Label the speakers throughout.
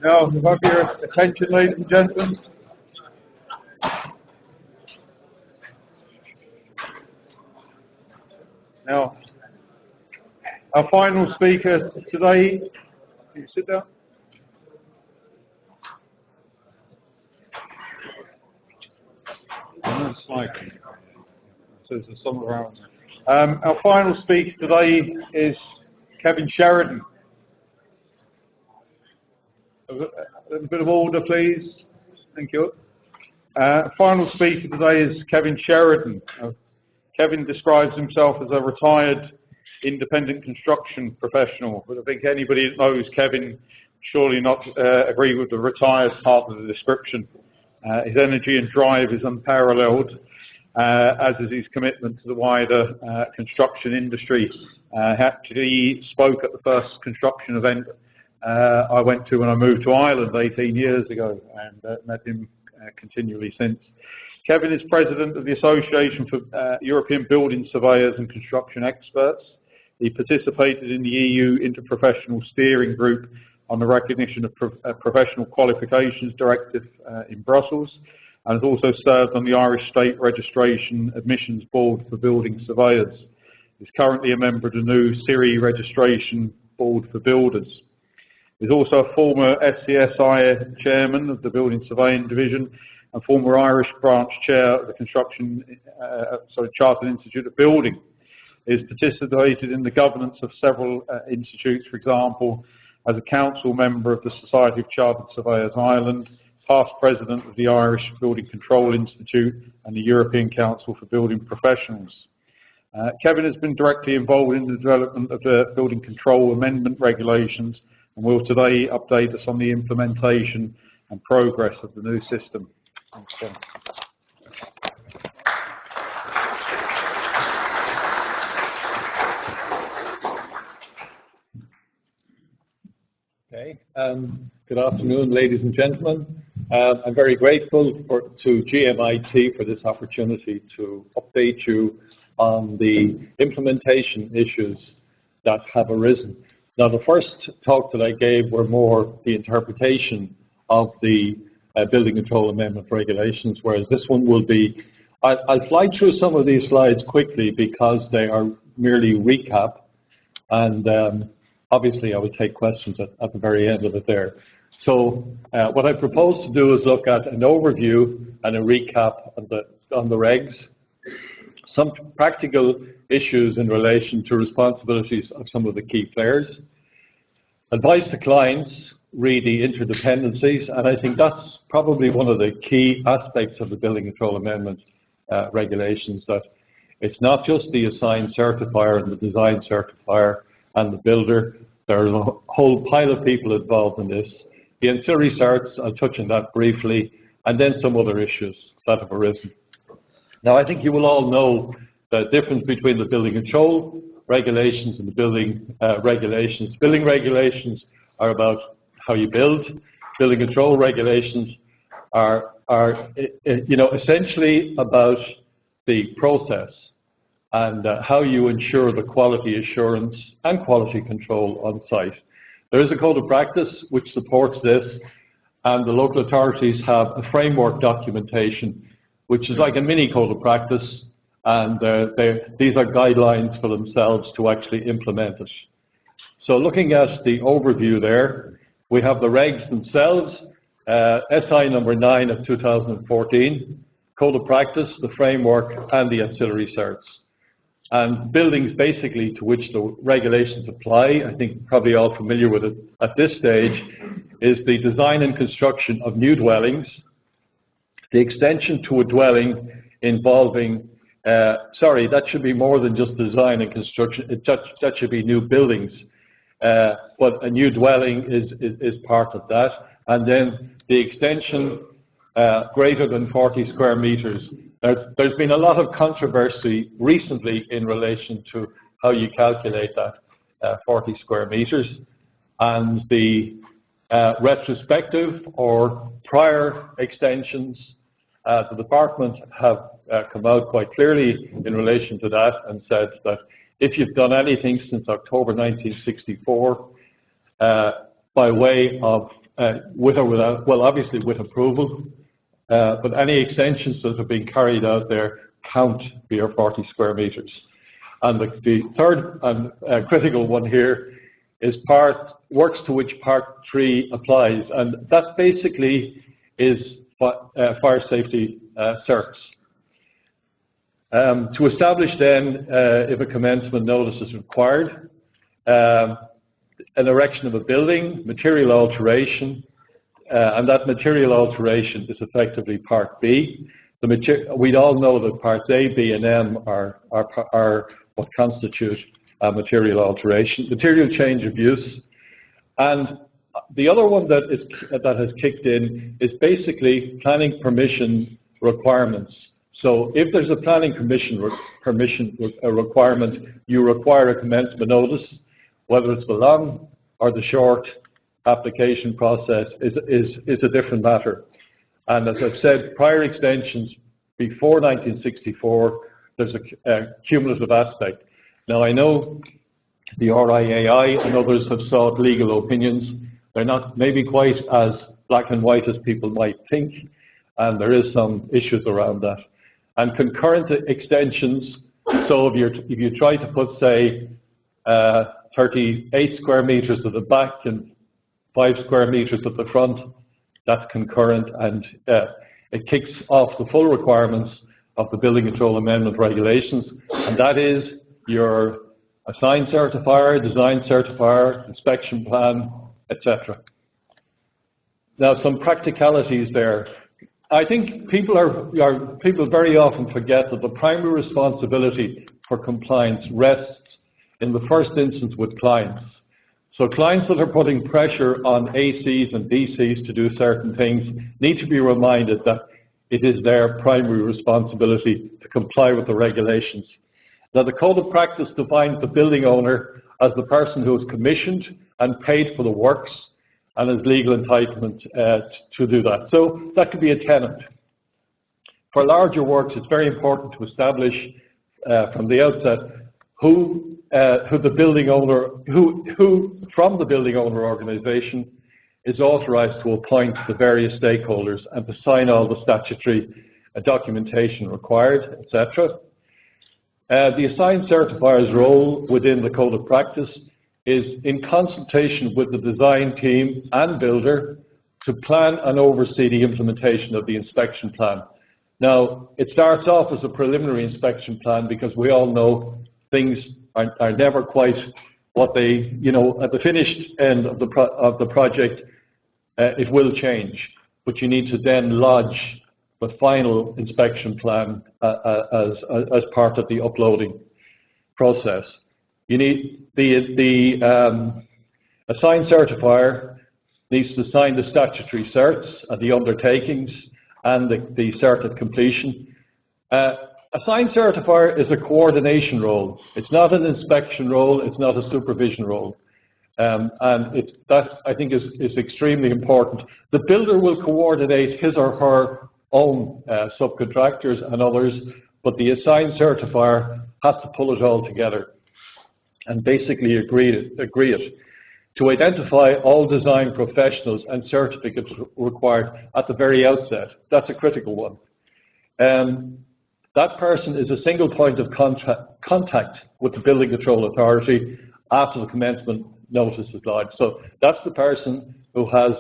Speaker 1: Now, if I have your attention, ladies and gentlemen. Now, our final speaker today, can you sit down? So there's some around. Our final speaker today is Kevin Sheridan. A bit of order, please. Thank you. Final speaker today is Kevin Sheridan. Kevin describes himself as a retired independent construction professional, but I think anybody that knows Kevin surely not agree with the retired part of the description. His energy and drive is unparalleled, as is his commitment to the wider construction industry. He spoke at the first construction event I went to when I moved to Ireland 18 years ago, and met him continually since. Kevin is president of the Association for European Building Surveyors and Construction Experts. He participated in the EU Interprofessional Steering Group on the recognition of professional qualifications directive in Brussels, and has also served on the Irish State Registration Admissions Board for Building Surveyors. He's currently a member of the new CIRI Registration Board for Builders. He's also a former SCSI chairman of the Building Surveying Division and former Irish branch chair of the Chartered Institute of Building. He has participated in the governance of several institutes, for example, as a council member of the Society of Chartered Surveyors Ireland, past president of the Irish Building Control Institute and the European Council for Building Professionals. Kevin has been directly involved in the development of the building control amendment regulations and will today update us on the implementation and progress of the new system. Thanks, Kevin.
Speaker 2: Okay. Good afternoon, ladies and gentlemen. I'm very grateful to GMIT for this opportunity to update you on the implementation issues that have arisen. Now, the first talk that I gave were more the interpretation of the Building Control Amendment Regulations, whereas this one will be, I'll fly through some of these slides quickly because they are merely recap, and obviously I will take questions at the very end of it there. So what I propose to do is look at an overview and a recap on the regs, some practical issues in relation to responsibilities of some of the key players, advice to clients, read the interdependencies, and I think that's probably one of the key aspects of the Building Control Amendment regulations, that it's not just the assigned certifier and the design certifier and the builder. There's a whole pile of people involved in this. The ancillary certs, I'll touch on that briefly, and then some other issues that have arisen. Now, I think you will all know the difference between the building control regulations and the building regulations. Building regulations are about how you build. Building control regulations are essentially about the process and how you ensure the quality assurance and quality control on site. There is a code of practice which supports this, and the local authorities have a framework documentation which is like a mini code of practice, and these are guidelines for themselves to actually implement it. So looking at the overview there, we have the regs themselves, SI number 9 of 2014, code of practice, the framework, and the ancillary certs. And buildings basically to which the regulations apply, I think probably all familiar with it at this stage, is the design and construction of new dwellings, the extension to a dwelling involving, that should be more than just design and construction, that should be new buildings, but a new dwelling is part of that. And then the extension greater than 40 square meters. There's been a lot of controversy recently in relation to how you calculate that 40 square meters, and the retrospective or prior extensions, the department have come out quite clearly in relation to that and said that if you've done anything since October 1964 by way of with or without, well, obviously with approval, but any extensions that have been carried out there count for your 40 square metres. And the third and critical one here is works to which Part 3 applies, and that basically is fire safety certs. To establish then if a commencement notice is required, an erection of a building, material alteration, and that material alteration is effectively Part B. We all know that Parts A, B, and M are what constitute a material alteration. Material change of use, and the other one that has kicked in is basically planning permission requirements. So if there's a planning permission requirement, you require a commencement notice. Whether it's the long or the short application process is a different matter. And as I've said, prior extensions before 1964, there's a cumulative aspect. Now I know the RIAI and others have sought legal opinions. They're not maybe quite as black and white as people might think, and there is some issues around that. And concurrent extensions, so if you try to put, say, 38 square metres at the back and 5 square metres at the front, that's concurrent, and it kicks off the full requirements of the Building Control Amendment Regulations, and that is your Assigned Certifier, Design Certifier, Inspection Plan, etc. Now, some practicalities there. I think people very often forget that the primary responsibility for compliance rests in the first instance with clients. So clients that are putting pressure on ACs and DCs to do certain things need to be reminded that it is their primary responsibility to comply with the regulations. Now, the Code of Practice defines the building owner as the person who is commissioned and paid for the works and has legal entitlement to do that. So that could be a tenant. For larger works, it's very important to establish from the outset who the building owner, who from the building owner organisation is authorised to appoint the various stakeholders and to sign all the statutory documentation required, etc. The assigned certifier's role within the Code of Practice is in consultation with the design team and builder to plan and oversee the implementation of the inspection plan. Now, it starts off as a preliminary inspection plan because we all know things are never quite what they, at the finished end of the project, it will change. But you need to then lodge the final inspection plan as part of the uploading process. You need the assigned certifier needs to sign the statutory certs and the undertakings and the cert of completion. Assigned certifier is a coordination role. It's not an inspection role. It's not a supervision role. And that, I think, is extremely important. The builder will coordinate his or her own subcontractors and others, but the assigned certifier has to pull it all together and basically agree it to identify all design professionals and certificates required at the very outset. That's a critical one. That person is a single point of contact with the Building Control Authority after the commencement notice is lodged. So that's the person who has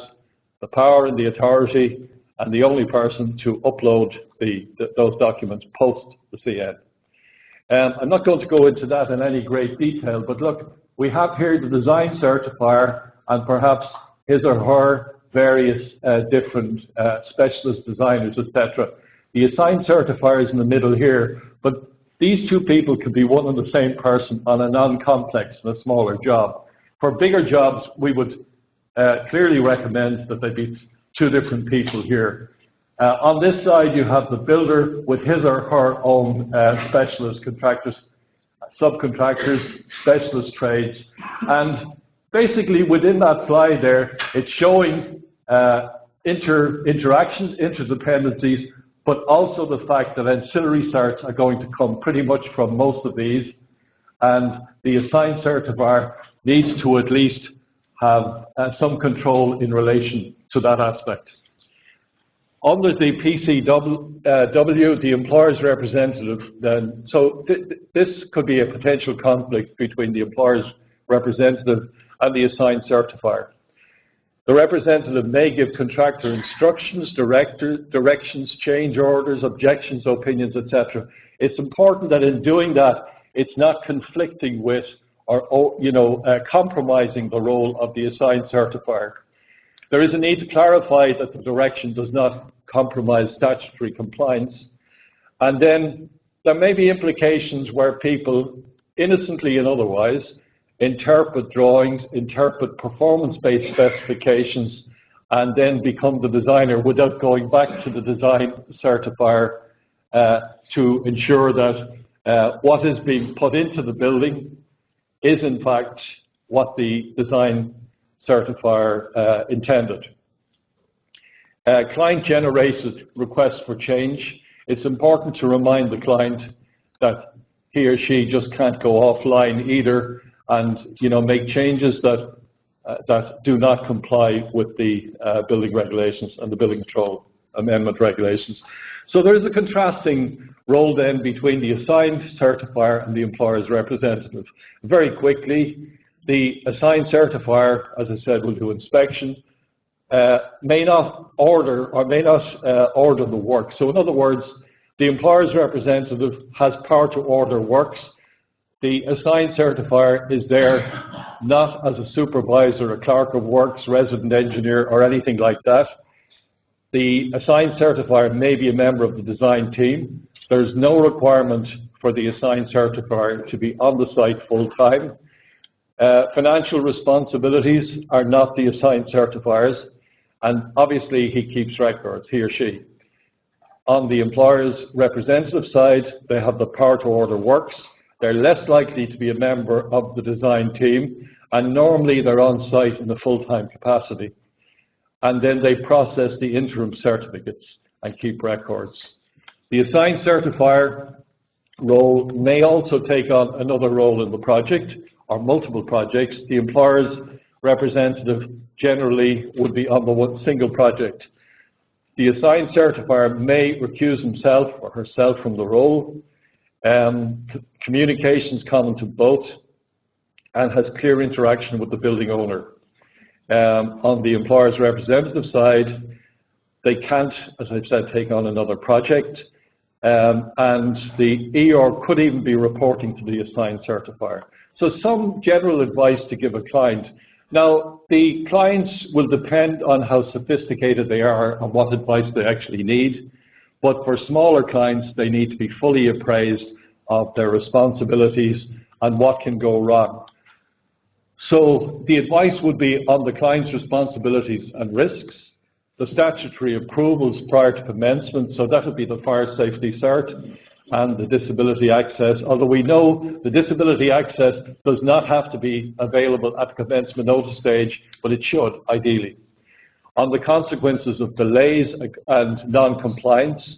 Speaker 2: the power and the authority and the only person to upload those documents post the CN. I'm not going to go into that in any great detail, but look, we have here the design certifier and perhaps his or her various different specialist designers, etc. The assigned certifier is in the middle here, but these two people could be one and the same person on a non-complex and a smaller job. For bigger jobs, we would clearly recommend that they be two different people here. On this side, you have the builder with his or her own specialist contractors, subcontractors, specialist trades, and basically within that slide there, it's showing interactions, interdependencies, but also the fact that ancillary certs are going to come pretty much from most of these, and the assigned certifier needs to at least have some control in relation to that aspect. Under the PCW, the employer's representative, then, so this could be a potential conflict between the employer's representative and the assigned certifier. The representative may give contractor instructions, directions, change orders, objections, opinions, etc. It's important that in doing that, it's not conflicting with or compromising the role of the assigned certifier. There is a need to clarify that the direction does not compromise statutory compliance. And then there may be implications where people, innocently and otherwise, interpret drawings, interpret performance-based specifications, and then become the designer without going back to the design certifier to ensure that what is being put into the building is in fact what the design certifier intended. Client-generated requests for change. It's important to remind the client that he or she just can't go offline either and make changes that do not comply with the building regulations and the building control amendment regulations. So there is a contrasting role then between the assigned certifier and the employer's representative. Very quickly, the assigned certifier, as I said, will do inspection, may not order the work. So in other words, the employer's representative has power to order works. The assigned certifier is there not as a supervisor, a clerk of works, resident engineer, or anything like that. The assigned certifier may be a member of the design team. There's no requirement for the assigned certifier to be on the site full-time. Financial responsibilities are not the assigned certifier's, and obviously he keeps records, he or she. On the employer's representative side, they have the power to order works. They're less likely to be a member of the design team, and normally they're on site in a full-time capacity. And then they process the interim certificates and keep records. The assigned certifier role may also take on another role in the project or multiple projects. The employer's representative generally would be on the one single project. The assigned certifier may recuse himself or herself from the role. Communications common to both and has clear interaction with the building owner. On the employer's representative side, they can't, as I've said, take on another project, and the EOR could even be reporting to the assigned certifier. So some general advice to give a client. Now, the clients will depend on how sophisticated they are and what advice they actually need, but for smaller clients, they need to be fully appraised of their responsibilities and what can go wrong. So the advice would be on the client's responsibilities and risks, the statutory approvals prior to commencement, so that would be the fire safety cert and the disability access, although we know the disability access does not have to be available at the commencement notice stage, but it should, ideally. On the consequences of delays and non-compliance,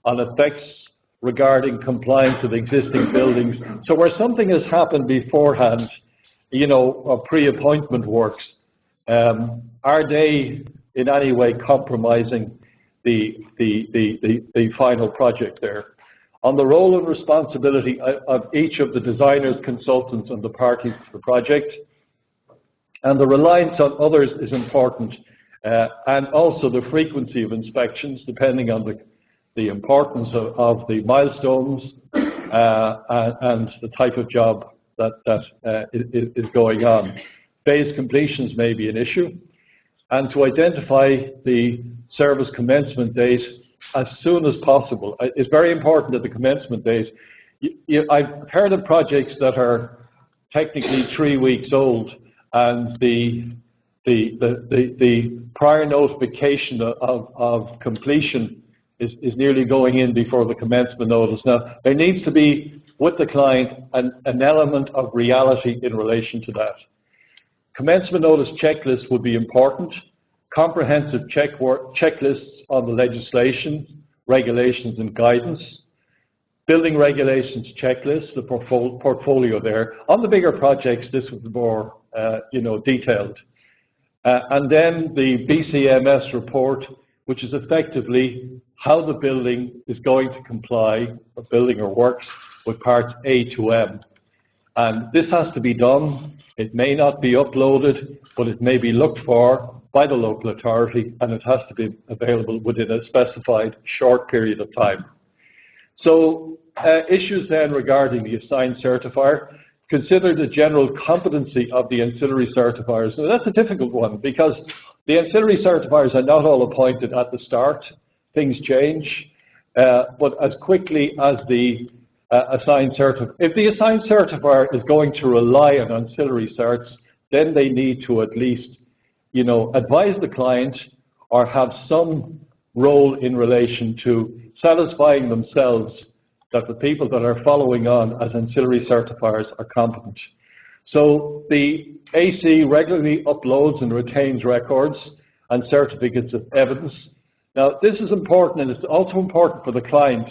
Speaker 2: on effects regarding compliance with existing buildings. So where something has happened beforehand, pre-appointment works, are they in any way compromising the final project there? On the role and responsibility of each of the designers, consultants, and the parties to the project, and the reliance on others is important, and also the frequency of inspections, depending on the importance of the milestones and the type of job that is going on. Phase completions may be an issue, and to identify the service commencement date as soon as possible. It's very important at the commencement date. I've heard of projects that are technically 3 weeks old, and the prior notification of completion is nearly going in before the commencement notice. Now, there needs to be, with the client, an element of reality in relation to that. Commencement notice checklist would be important. Comprehensive checklists on the legislation, regulations and guidance. Building regulations checklists, the portfolio there. On the bigger projects, this would be more detailed. And then the BCMS report, which is effectively how the building is going to comply, or building or works, with parts A to M. And this has to be done. It may not be uploaded, but it may be looked for by the local authority, and it has to be available within a specified short period of time. So issues then regarding the assigned certifier. Consider the general competency of the ancillary certifiers. Now that's a difficult one because the ancillary certifiers are not all appointed at the start. Things change, but as quickly as the assigned certifier, if the assigned certifier is going to rely on ancillary certs, then they need to at least, advise the client or have some role in relation to satisfying themselves that the people that are following on as ancillary certifiers are competent. So the AC regularly uploads and retains records and certificates of evidence. Now this is important, and it's also important for the client.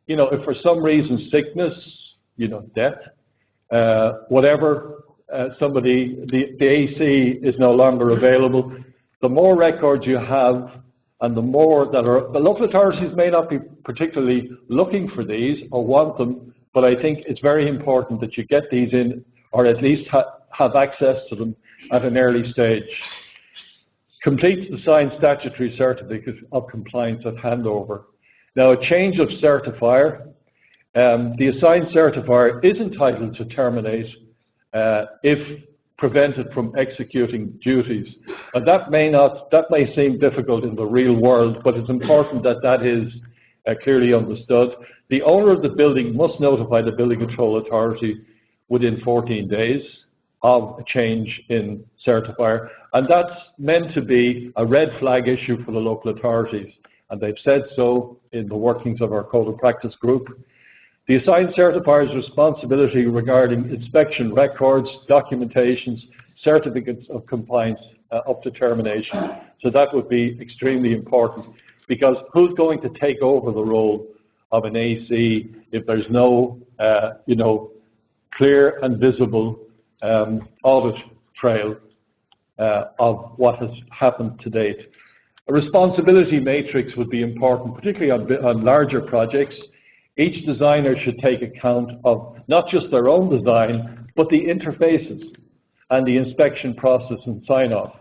Speaker 2: If for some reason sickness, death, whatever, the AC is no longer available, the more records you have and the more that the local authorities may not be particularly looking for these or want them, but I think it's very important that you get these in, or at least have access to them at an early stage. Completes the signed statutory certificate of compliance at handover. Now, a change of certifier. The assigned certifier is entitled to terminate if prevented from executing duties. And that may seem difficult in the real world, but it's important that that is clearly understood. The owner of the building must notify the building control authority within 14 days of a change in certifier, and that's meant to be a red flag issue for the local authorities, and they've said so in the workings of our Code of Practice group. The assigned certifier's responsibility regarding inspection records, documentations, certificates of compliance up to termination. So that would be extremely important, because who's going to take over the role of an AC if there's no, clear and visible audit trail of what has happened to date? A responsibility matrix would be important, particularly on larger projects. Each designer should take account of not just their own design, but the interfaces and the inspection process and sign-off.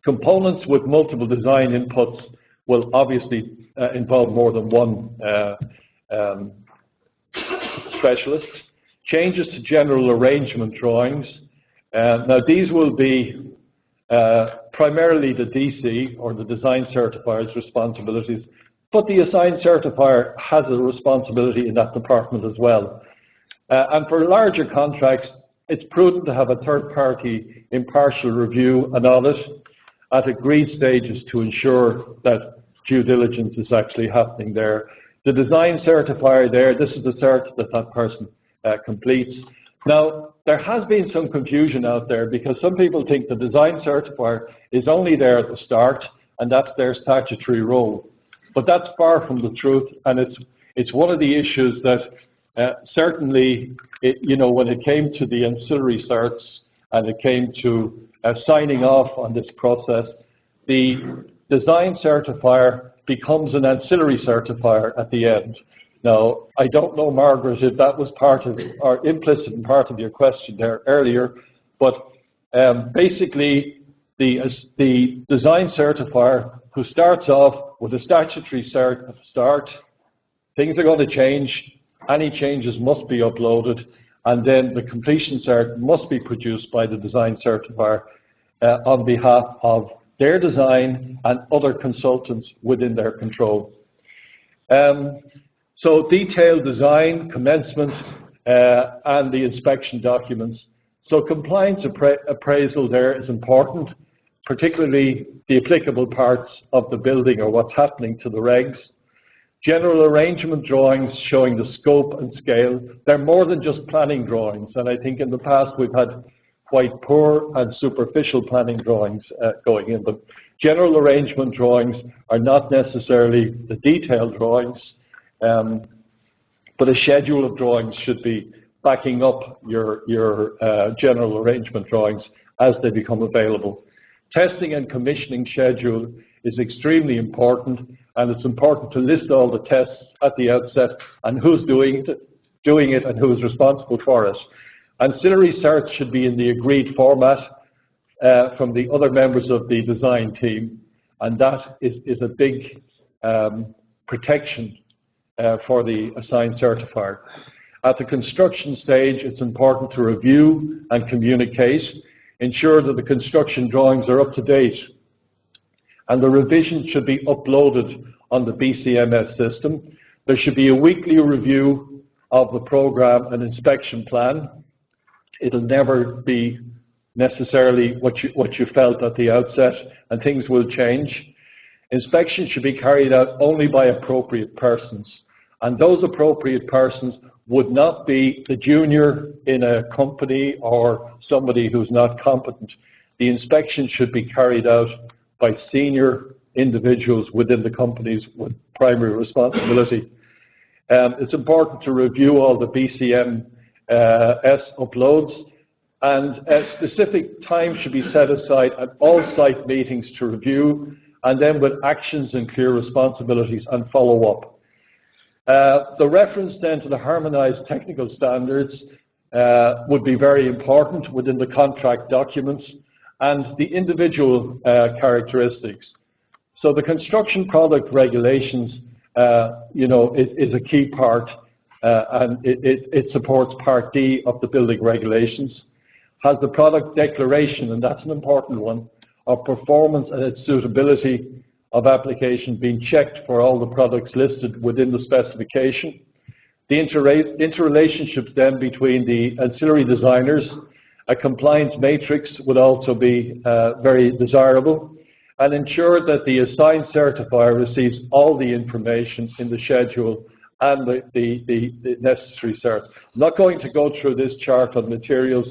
Speaker 2: Components with multiple design inputs will obviously involve more than one specialist. Changes to general arrangement drawings. Now these will be primarily the DC or the design certifier's responsibilities, but the assigned certifier has a responsibility in that department as well. And for larger contracts, it's prudent to have a third-party impartial review and audit at agreed stages to ensure that due diligence is actually happening there. The design certifier there, this is the cert that that person completes. Now, there has been some confusion out there because some people think the design certifier is only there at the start and that's their statutory role. But that's far from the truth, and it's one of the issues that certainly, when it came to the ancillary certs and it came to signing off on this process, the design certifier becomes an ancillary certifier at the end. Now, I don't know, Margaret, if that was part of, or implicit in part of your question there earlier, but basically the design certifier who starts off with a statutory cert at the start, things are going to change, any changes must be uploaded, and then the completion cert must be produced by the design certifier on behalf of their design and other consultants within their control. So detailed design, commencement, and the inspection documents. So compliance appraisal there is important, particularly the applicable parts of the building or what's happening to the regs. General arrangement drawings showing the scope and scale. They're more than just planning drawings, and I think in the past we've had quite poor and superficial planning drawings going in, but general arrangement drawings are not necessarily the detailed drawings, but a schedule of drawings should be backing up your general arrangement drawings as they become available. Testing and commissioning schedule is extremely important, and it's important to list all the tests at the outset and who's doing it and who's responsible for it. Ancillary certs should be in the agreed format from the other members of the design team, and that is a big protection for the assigned certifier. At the construction stage, it's important to review and communicate, ensure that the construction drawings are up to date, and the revisions should be uploaded on the BCMS system. There should be a weekly review of the program and inspection plan. It'll never be necessarily what you felt at the outset, and things will change. Inspection should be carried out only by appropriate persons, and those appropriate persons would not be the junior in a company or somebody who's not competent. The inspection should be carried out by senior individuals within the companies with primary responsibility. It's important to review all the BCMS uploads, and a specific time should be set aside at all site meetings to review, and then with actions and clear responsibilities and follow-up. The reference then to the harmonised technical standards would be very important within the contract documents and the individual characteristics. So the construction product regulations, is a key part, and it supports Part D of the building regulations. Has the product declaration, and that's an important one, of performance and its suitability of application being checked for all the products listed within the specification. The interrelationships then between the ancillary designers, a compliance matrix would also be very desirable, and ensure that the assigned certifier receives all the information in the schedule and the necessary certs. I'm not going to go through this chart on materials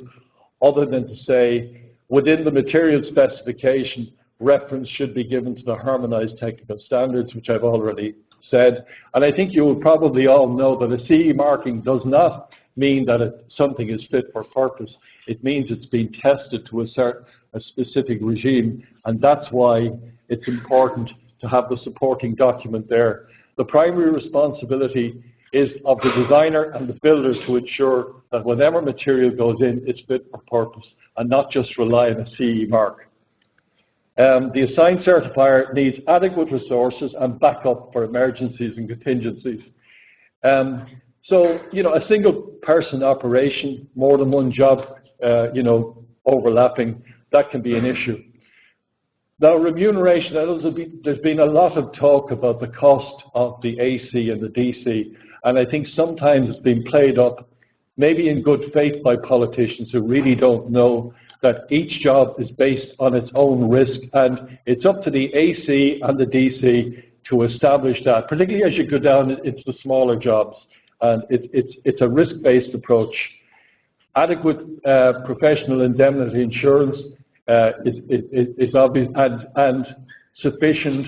Speaker 2: other than to say within the material specification, reference should be given to the harmonised technical standards, which I've already said. And I think you will probably all know that a CE marking does not mean that something is fit for purpose. It means it's been tested to a specific regime, and that's why it's important to have the supporting document there. The primary responsibility is of the designer and the builders to ensure that whatever material goes in, it's fit for purpose and not just rely on a CE mark. The assigned certifier needs adequate resources and backup for emergencies and contingencies. So, a single person operation, more than one job, overlapping, that can be an issue. Now, remuneration, there's been a lot of talk about the cost of the AC and the DC, and I think sometimes it's been played up, maybe in good faith by politicians who really don't know that each job is based on its own risk, and it's up to the AC and the DC to establish that, particularly as you go down into the smaller jobs. And it's a risk-based approach. Adequate professional indemnity insurance is obvious, and sufficient,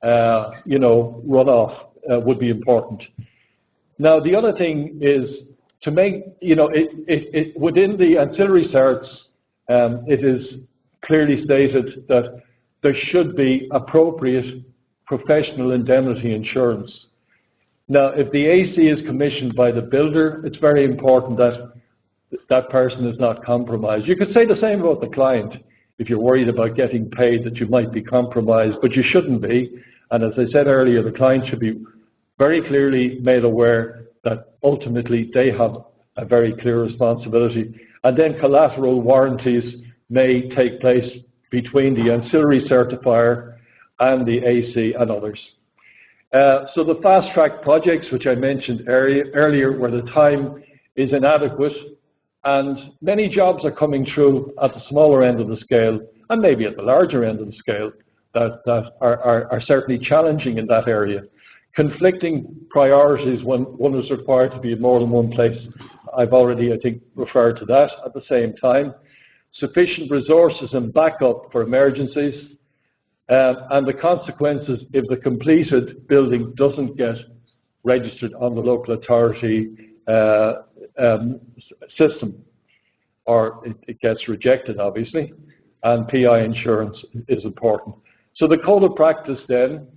Speaker 2: runoff would be important. Now, the other thing is to make, within the ancillary certs, it is clearly stated that there should be appropriate professional indemnity insurance. Now, if the AC is commissioned by the builder, it's very important that that person is not compromised. You could say the same about the client. If you're worried about getting paid, that you might be compromised, but you shouldn't be. And as I said earlier, the client should be very clearly made aware that ultimately they have a very clear responsibility. And then collateral warranties may take place between the ancillary certifier and the AC and others. So the fast-track projects, which I mentioned earlier, where the time is inadequate, and many jobs are coming through at the smaller end of the scale, and maybe at the larger end of the scale, that are certainly challenging in that area. Conflicting priorities when one is required to be in more than one place. I've already, I think, referred to that. At the same time, sufficient resources and backup for emergencies, and the consequences if the completed building doesn't get registered on the local authority system, or it gets rejected, obviously. and PI insurance is important. So the code of practice then,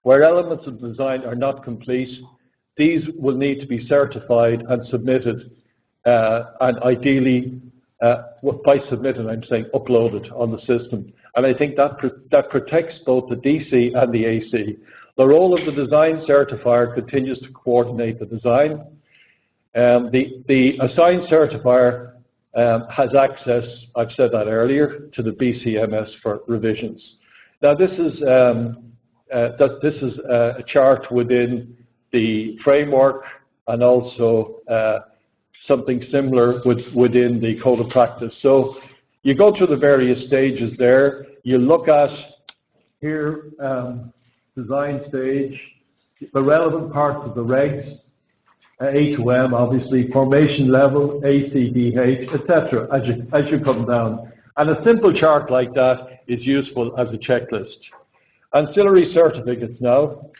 Speaker 2: where elements of design are not complete, these will need to be certified and submitted, and ideally, by submitted, I'm saying uploaded on the system. And I think that protects both the DC and the AC. The role of the design certifier continues to coordinate the design. The assigned certifier has access, I've said that earlier, to the BCMS for revisions. Now this is a chart within the framework and also something similar within the code of practice. So you go through the various stages there. You look at here, design stage, the relevant parts of the regs, A to M, obviously, formation level, A, C, D, H, etc. as you come down. And a simple chart like that is useful as a checklist. Ancillary certificates now.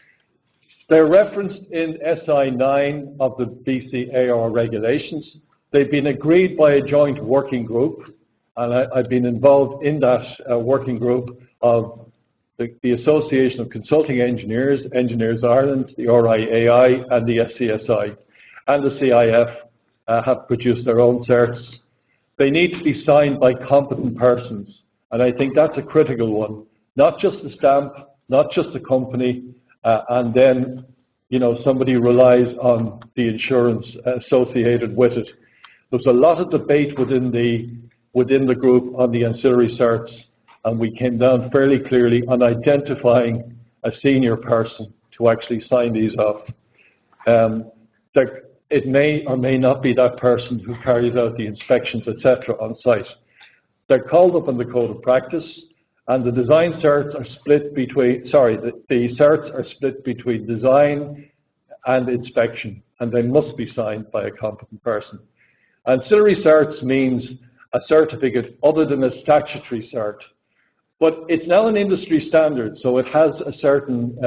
Speaker 2: They're referenced in SI 9 of the BCAR regulations. They've been agreed by a joint working group, and I've been involved in that working group of the Association of Consulting Engineers, Engineers Ireland, the RIAI, and the SCSI. And the CIF have produced their own certs. They need to be signed by competent persons, and I think that's a critical one. Not just the stamp, not just the company, and then, you know, somebody relies on the insurance associated with it. There's a lot of debate within the group on the ancillary certs, and we came down fairly clearly on identifying a senior person to actually sign these off. It may or may not be that person who carries out the inspections, etc. on site. They're called up in the code of practice, and the design certs are split between, the certs are split between design and inspection, and they must be signed by a competent person. Ancillary certs means a certificate other than a statutory cert, but it's now an industry standard, so it has a certain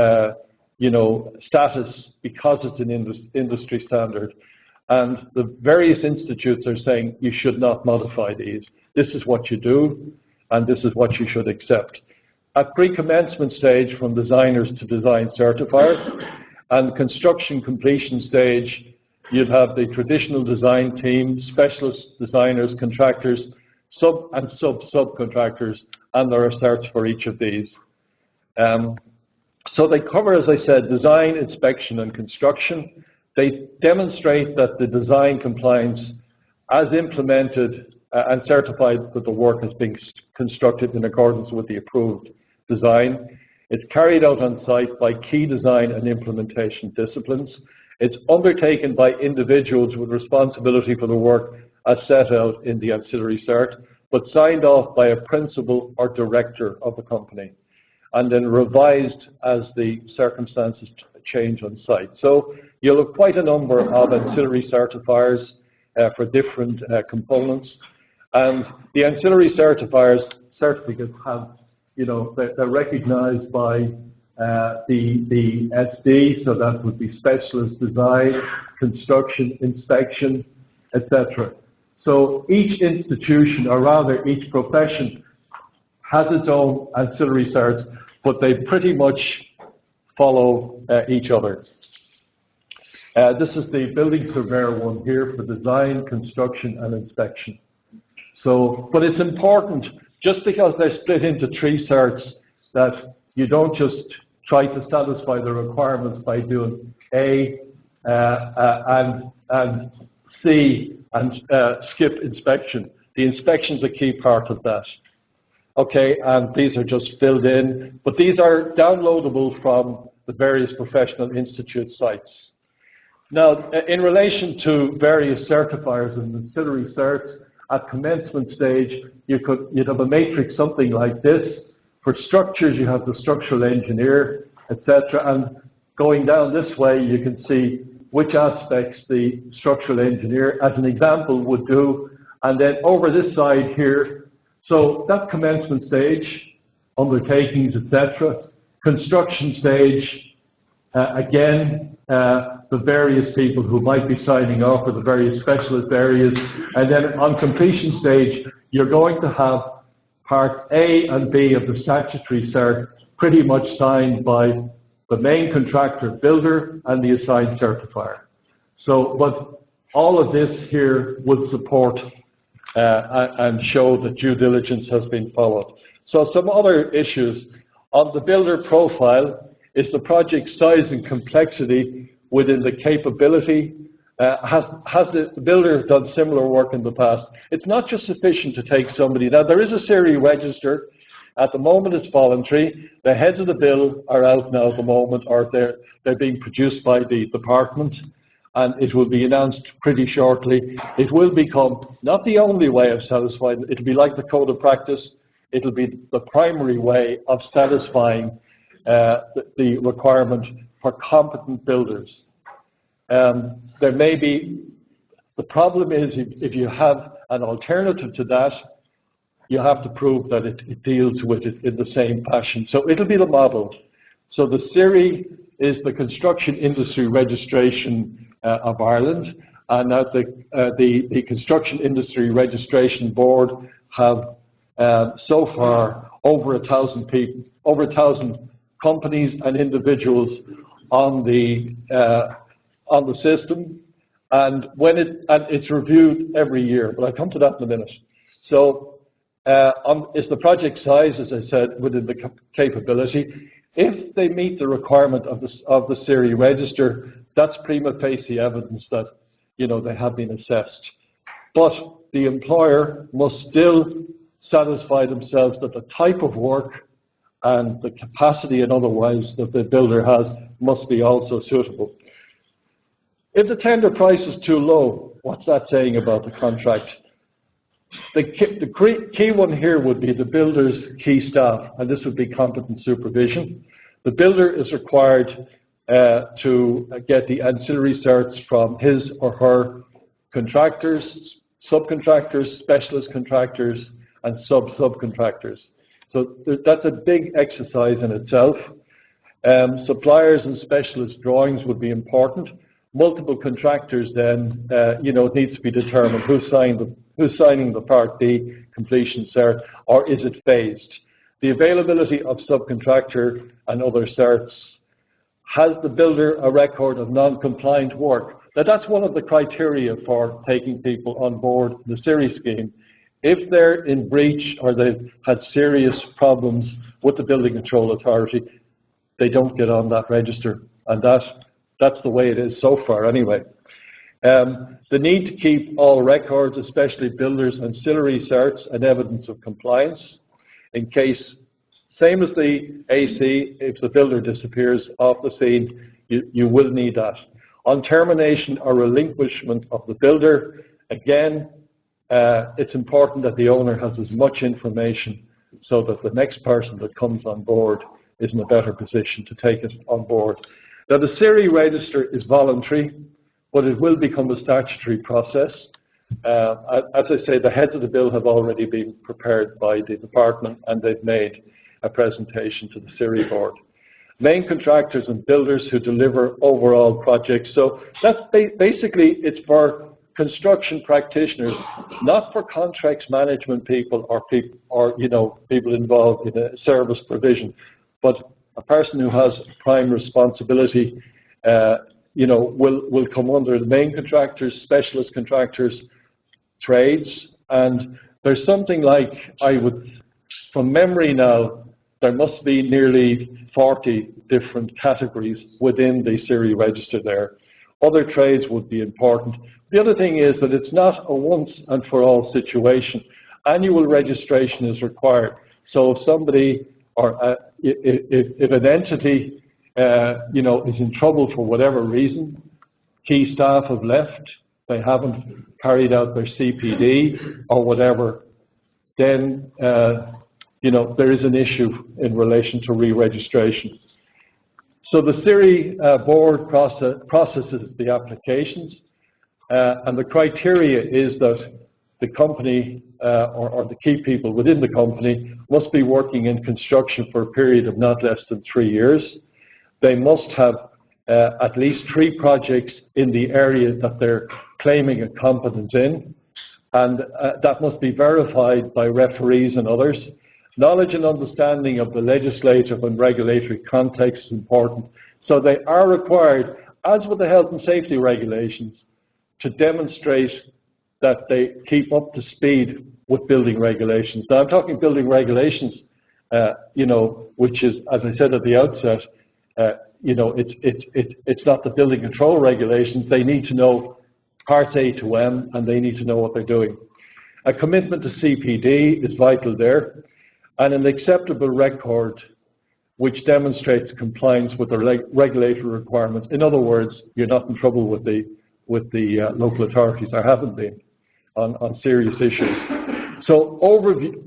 Speaker 2: status because it's an industry standard. And the various institutes are saying you should not modify these. This is what you do, and this is what you should accept. At pre-commencement stage, from designers to design certifier, and construction completion stage, you'd have the traditional design team, specialist designers, contractors, subcontractors, and there are certs for each of these. So they cover, as I said, design, inspection, and construction. They demonstrate that the design compliance, as implemented and certified that the work has been constructed in accordance with the approved design. It's carried out on site by key design and implementation disciplines. It's undertaken by individuals with responsibility for the work as set out in the ancillary cert, but signed off by a principal or director of the company, and then revised as the circumstances change on site. So you'll have quite a number of ancillary certifiers for different components, and the ancillary certificates have, they're recognized by the SD, so that would be specialist design, construction, inspection, etc. So each institution, or rather each profession, has its own ancillary certs, but they pretty much follow each other. This is the building surveyor one here for design, construction, and inspection. So, but it's important, just because they're split into 3 certs, that you don't just try to satisfy the requirements by doing A and C and skip inspection. The inspection's a key part of that. Okay, and these are just filled in, but these are downloadable from the various professional institute sites. Now, in relation to various certifiers and ancillary certs, at commencement stage, you'd have a matrix something like this. For structures, you have the structural engineer, etc. And going down this way, you can see which aspects the structural engineer, as an example, would do. And then over this side here, so that's commencement stage, undertakings, etc. Construction stage, again, the various people who might be signing off for the various specialist areas. And then on completion stage, you're going to have Part A and B of the statutory cert pretty much signed by the main contractor builder and the assigned certifier. So, but all of this here would support and show that due diligence has been followed. So some other issues. On the builder profile, is the project size and complexity within the capability? Has the builder done similar work in the past? It's not just sufficient to take somebody. Now, there is a CIRI register. At the moment, it's voluntary. The heads of the bill are out now at the moment, or they're being produced by the department, and it will be announced pretty shortly. It will become not the only way of satisfying. It'll be like the code of practice. It'll be the primary way of satisfying the requirement for competent builders. There may be, the problem is if you have an alternative to that, you have to prove that it deals with it in the same fashion. So it'll be the model. So the CIRI is the Construction Industry Registration of Ireland, and that the Construction Industry Registration Board have so far over 1,000 people, over 1,000 companies and individuals on the system, and it's reviewed every year. But I'll come to that in a minute. So, is the project size, as I said, within the capability? If they meet the requirement of the CIRI register, that's prima facie evidence that they have been assessed. But the employer must still satisfy themselves that the type of work and the capacity and otherwise that the builder has must be also suitable. If the tender price is too low, what's that saying about the contract? The key one here would be the builder's key staff, and this would be competent supervision. The builder is required to get the ancillary certs from his or her contractors, subcontractors, specialist contractors, and subcontractors. So that's a big exercise in itself. Suppliers and specialist drawings would be important. Multiple contractors then, it needs to be determined who's signing the Part B completion cert, or is it phased? The availability of subcontractor and other certs. Has the builder a record of non-compliant work? Now that's one of the criteria for taking people on board the CIRI scheme. If they're in breach or they've had serious problems with the Building Control Authority, they don't get on that register, and that's the way it is so far anyway. The need to keep all records, especially builders' ancillary certs and evidence of compliance, in case, same as the AC, if the builder disappears off the scene, you will need that. On termination or relinquishment of the builder, again, it's important that the owner has as much information so that the next person that comes on board is in a better position to take it on board. Now, the CIRI register is voluntary, but it will become a statutory process. As I say, the heads of the bill have already been prepared by the department, and they've made a presentation to the CIRI Board. Main contractors and builders who deliver overall projects. So that's basically, it's for construction practitioners, not for contracts management people or people involved in a service provision, but a person who has prime responsibility, will come under the main contractors, specialist contractors, trades, and there's something like, from memory now, there must be nearly 40 different categories within the CIRI register there. Other trades would be important. The other thing is that it's not a once and for all situation. Annual registration is required. So if somebody, or if an entity, is in trouble for whatever reason, key staff have left, they haven't carried out their CPD or whatever, then there is an issue in relation to re-registration. So the CIRI board processes the applications, and the criteria is that the company or the key people within the company must be working in construction for a period of not less than 3 years. They must have at least 3 projects in the area that they're claiming a competence in, and that must be verified by referees and others. Knowledge and understanding of the legislative and regulatory context is important. So they are required, as with the health and safety regulations, to demonstrate that they keep up to speed with building regulations. Now, I'm talking building regulations, which is, as I said at the outset, it's not the building control regulations. They need to know parts A to M, and they need to know what they're doing. A commitment to CPD is vital there, and an acceptable record which demonstrates compliance with the regulatory requirements. In other words, you're not in trouble with the local authorities, or haven't been, on serious issues. So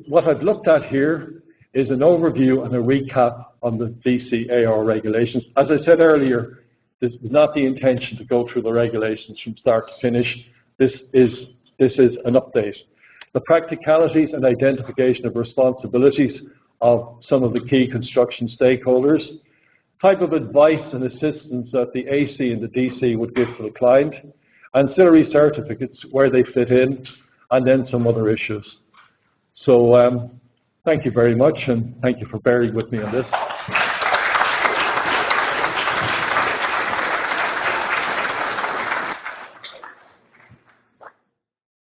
Speaker 2: what I've looked at here is an overview and a recap on the BCAR regulations. As I said earlier, this is not the intention to go through the regulations from start to finish. This is an update. The practicalities and identification of responsibilities of some of the key construction stakeholders, type of advice and assistance that the AC and the DC would give to the client, ancillary certificates, where they fit in, and then some other issues. So thank you very much, and thank you for bearing with me on this.